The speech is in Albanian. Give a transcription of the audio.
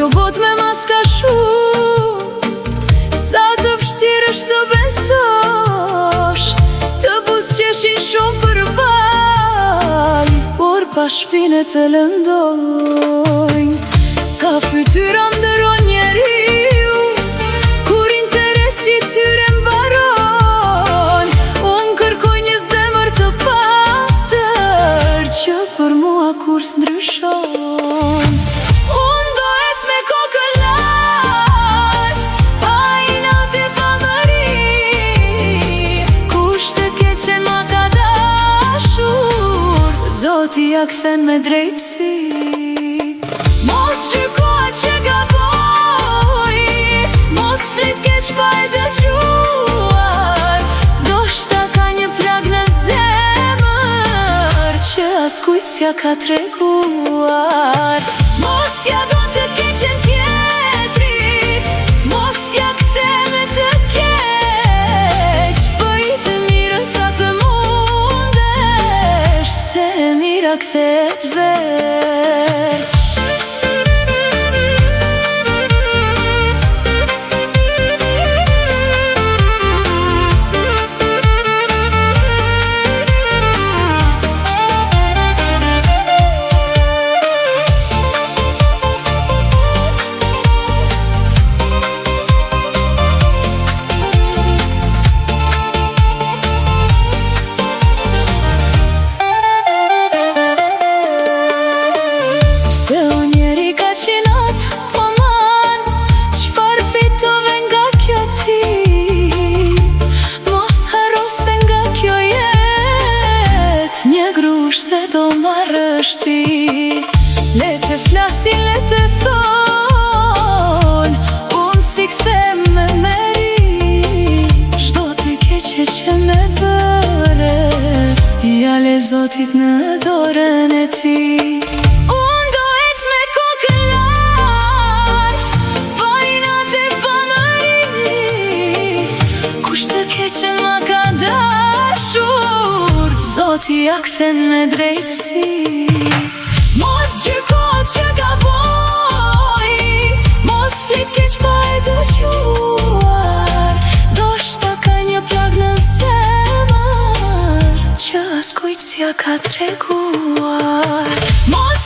Kjo bot me maska shumë, sa të vështirë është të besosh. Të buzëqeshin shumë përballë, por pa shpinë të lëndojnë. Sa fytyra ndëron njeriu, kur interesi tyre mbaron. Unë kërkoj një zemër të pastër, që për mua kur s'ndryshon. Unë do ec me kokën lart, pa inat e pa mëri. Kush të keqen ma ka dashur, Zoti ja kthen me drejtësi. Mos gjykohet që gaboj, mos flit keq pa e dëgjuar. Ndoshta ka një plag në zemër, që askujt s'ja ka treguar. Mos ja do të keqen tjetrit, mos ja kthe me të keq. Bëj të mirën sa të mundesh, se mira kthet vet. Se o njeri ka qinat, po man, qfar fitove nga kjo ti. Mos haro se nga kjo jet, një grusht dhe do marrësh ti. Le të flasin, le të thon, unë si kthem me meri. Shdo të keqe që me bëre, ja le Zotit në dorën e ti. Keqen ma ka dashur, Zoti ja kthen me drejtësi. Mos gjykohet që gaboj, mos flit keq pa e dëgjuar. Ndoshta ka një plag në zemër, që askujt s'ja ka treguar. Mos